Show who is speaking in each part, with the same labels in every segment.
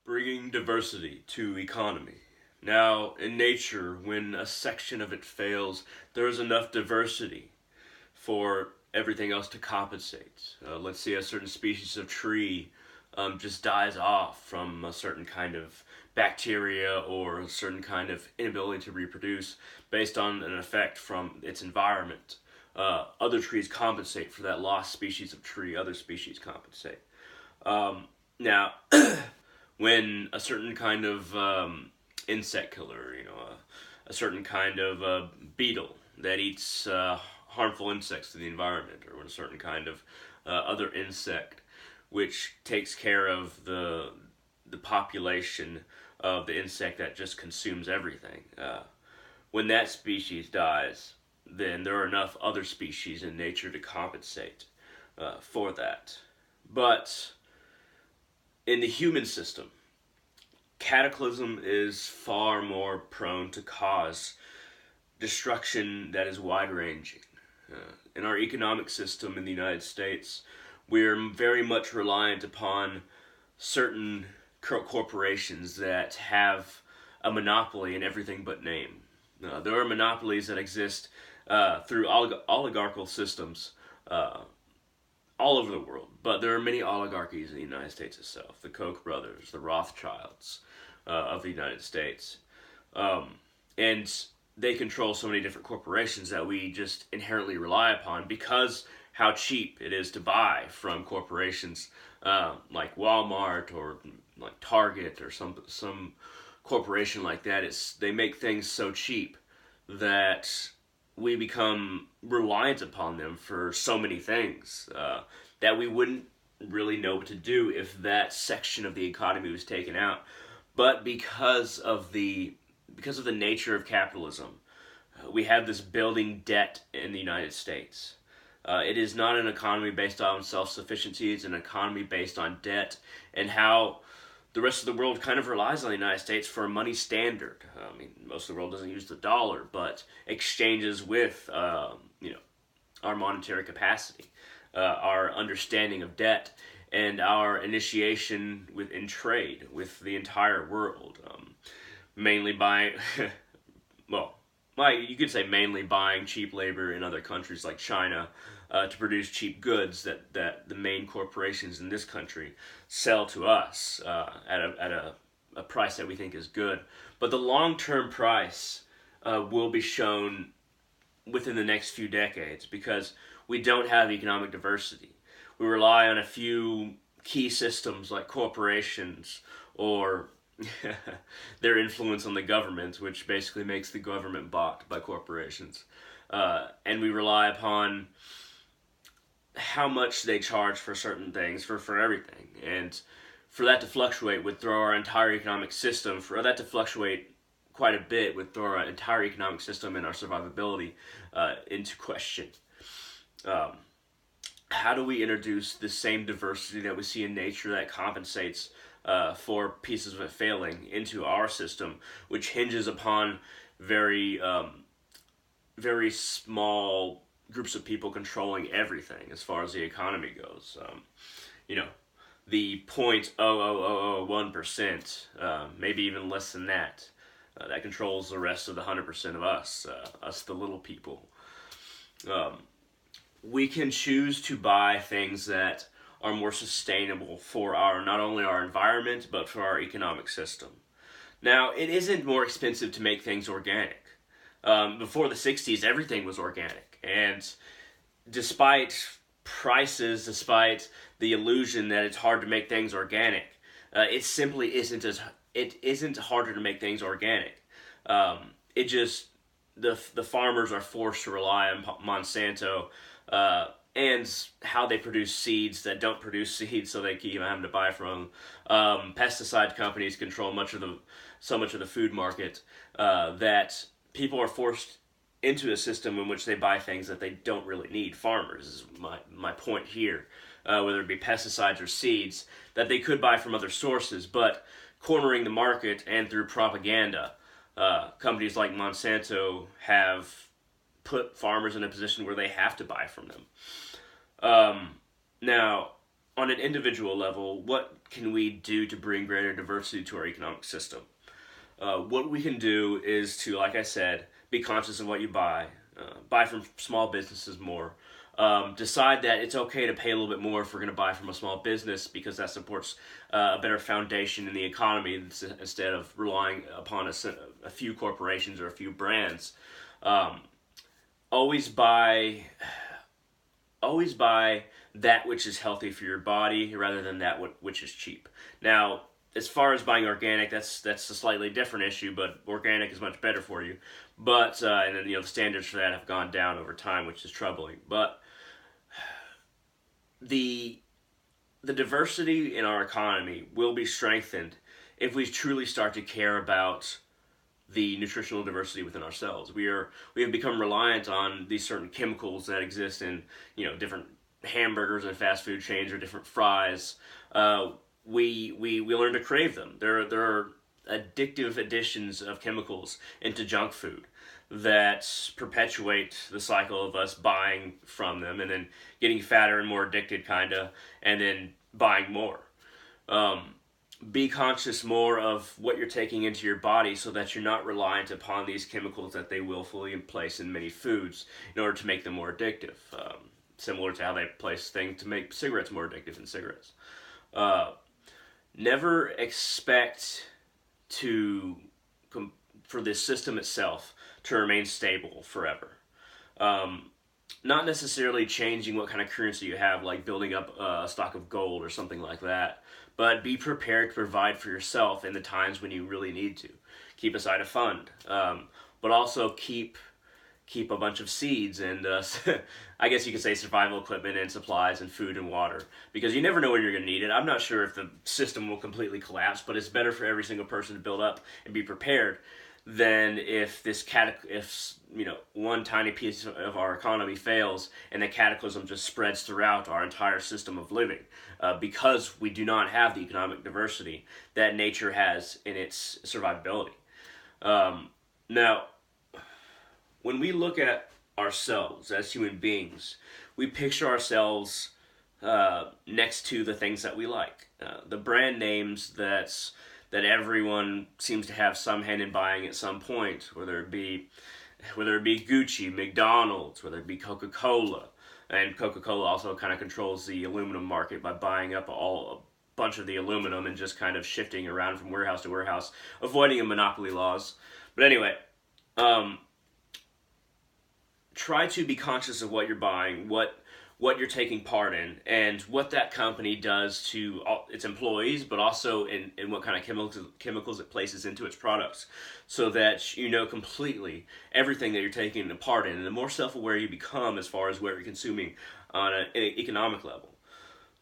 Speaker 1: Bringing diversity to economy. Now, in nature, when a section of it fails, there is enough diversity for everything else to compensate. Let's say a certain species of tree just dies off from a certain kind of bacteria or a certain kind of inability to reproduce based on an effect from its environment. Other trees compensate for that lost species of tree, other species compensate. Now, when a certain kind of insect killer, a certain kind of beetle that eats harmful insects to the environment, or when a certain kind of other insect which takes care of the population of the insect that just consumes everything. When that species dies, then there are enough other species in nature to compensate for that. But in the human system, cataclysm is far more prone to cause destruction that is wide-ranging. In our economic system in the United States, we're very much reliant upon certain corporations that have a monopoly in everything but name. There are monopolies that exist through oligarchical systems all over the world, but there are many oligarchies in the United States itself. The Koch brothers, the Rothschilds of the United States. And they control so many different corporations that we just inherently rely upon because how cheap it is to buy from corporations like Walmart or like Target or some corporation like that. They make things so cheap that we become reliant upon them for so many things that we wouldn't really know what to do if that section of the economy was taken out. But because of the nature of capitalism, we have this building debt in the United States. It is not an economy based on self-sufficiency. It's an economy based on debt and how the rest of the world kind of relies on the United States for a money standard. Most of the world doesn't use the dollar, but exchanges with, our monetary capacity, our understanding of debt, and our initiation in trade with the entire world. Mainly by, you could say mainly buying cheap labor in other countries like China to produce cheap goods that the main corporations in this country sell to us at a price that we think is good. But the long-term price will be shown within the next few decades because we don't have economic diversity. We rely on a few key systems like corporations or their influence on the government, which basically makes the government bought by corporations. And we rely upon how much they charge for certain things, for everything. And for that to fluctuate would throw our entire economic system, for that to fluctuate quite a bit would throw our entire economic system and our survivability into question. How do we introduce the same diversity that we see in nature that compensates for pieces of it failing into our system, which hinges upon very small groups of people controlling everything as far as the economy goes? The 0.00001%, maybe even less than that, that controls the rest of the 100% of us the little people. We can choose to buy things that are more sustainable for not only our environment, but for our economic system. Now, it isn't more expensive to make things organic. Before the 60s, everything was organic. And despite prices, despite the illusion that it's hard to make things organic, it simply isn't it isn't harder to make things organic. The farmers are forced to rely on Monsanto and how they produce seeds that don't produce seeds, so they keep having to buy from them. Pesticide companies control so much of the food market that people are forced into a system in which they buy things that they don't really need. Farmers is my point here, whether it be pesticides or seeds that they could buy from other sources, but cornering the market and through propaganda, companies like Monsanto have put farmers in a position where they have to buy from them. Now, on an individual level, what can we do to bring greater diversity to our economic system? What we can do is to, like I said, be conscious of what you buy. Buy from small businesses more. Decide that it's okay to pay a little bit more if we're going to buy from a small business, because that supports a better foundation in the economy instead of relying upon a few corporations or a few brands. Um, always buy always buy that which is healthy for your body rather than that which is cheap. Now, as far as buying organic, that's a slightly different issue, but organic is much better for you. But and then the standards for that have gone down over time, which is troubling. But the the diversity in our economy will be strengthened if we truly start to care about the nutritional diversity within ourselves. We have become reliant on these certain chemicals that exist in different hamburgers and fast food chains or different fries. We learn to crave them. There are addictive additions of chemicals into junk food that perpetuate the cycle of us buying from them and then getting fatter and more addicted, and then buying more. Be conscious more of what you're taking into your body so that you're not reliant upon these chemicals that they willfully place in many foods in order to make them more addictive. Similar to how they place things to make cigarettes more addictive than cigarettes. Never expect for the system itself to remain stable forever. Not necessarily changing what kind of currency you have, like building up a stock of gold or something like that, but be prepared to provide for yourself in the times when you really need to. Keep aside a fund, but also keep a bunch of seeds and I guess you could say survival equipment and supplies and food and water, because you never know when you're going to need it. I'm not sure if the system will completely collapse, but it's better for every single person to build up and be prepared than if one tiny piece of our economy fails and the cataclysm just spreads throughout our entire system of living, because we do not have the economic diversity that nature has in its survivability. Now, when we look at ourselves as human beings, we picture ourselves next to the things that we like. The brand names that everyone seems to have some hand in buying at some point, whether it be Gucci, McDonald's, whether it be Coca-Cola. And Coca-Cola also kind of controls the aluminum market by buying up a bunch of the aluminum and just kind of shifting around from warehouse to warehouse, avoiding monopoly laws. But anyway, try to be conscious of what you're buying, what you're taking part in, and what that company does to its employees, but also in what kind of chemicals it places into its products, so that you know completely everything that you're taking part in. And the more self-aware you become as far as what you're consuming on an economic level,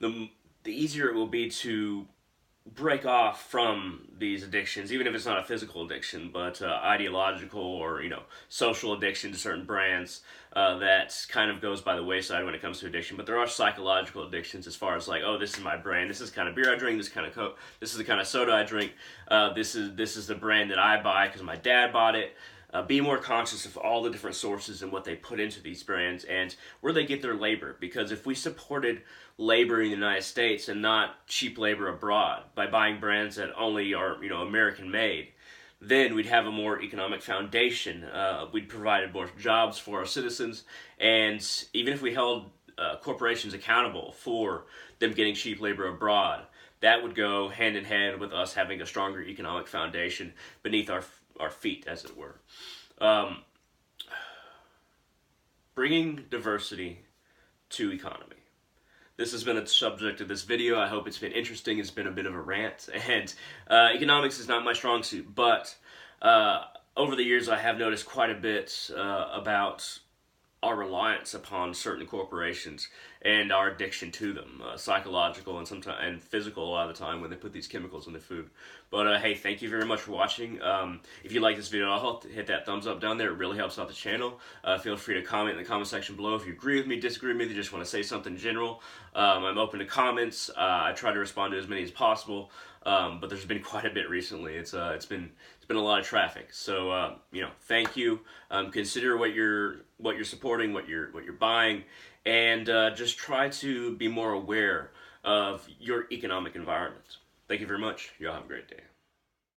Speaker 1: the easier it will be to break off from these addictions, even if it's not a physical addiction, but ideological or social addiction to certain brands. That kind of goes by the wayside when it comes to addiction. But there are psychological addictions, as far as like, oh, this is my brand, this is the kind of beer I drink, this kind of Coke, this is the kind of soda I drink, this is the brand that I buy because my dad bought it. Be more conscious of all the different sources and what they put into these brands and where they get their labor. Because if we supported labor in the United States and not cheap labor abroad by buying brands that only are American made, then we'd have a more economic foundation. We'd provide more jobs for our citizens, and even if we held corporations accountable for them getting cheap labor abroad, that would go hand in hand with us having a stronger economic foundation beneath our feet, as it were. Bringing diversity to economy. This has been the subject of this video. I hope it's been interesting. It's been a bit of a rant, and economics is not my strong suit, but over the years I have noticed quite a bit about our reliance upon certain corporations and our addiction to them, psychological and sometimes and physical a lot of the time when they put these chemicals in the food. But hey, thank you very much for watching. If you like this video, I'll hit that thumbs up down there. It really helps out the channel. Feel free to comment in the comment section below if you agree with me, disagree with me, you just want to say something general. I'm open to comments. I try to respond to as many as possible. But there's been quite a bit recently. It's been a lot of traffic. So thank you. Consider what you're supporting, what you're buying, and just try to be more aware of your economic environment. Thank you very much. Y'all have a great day.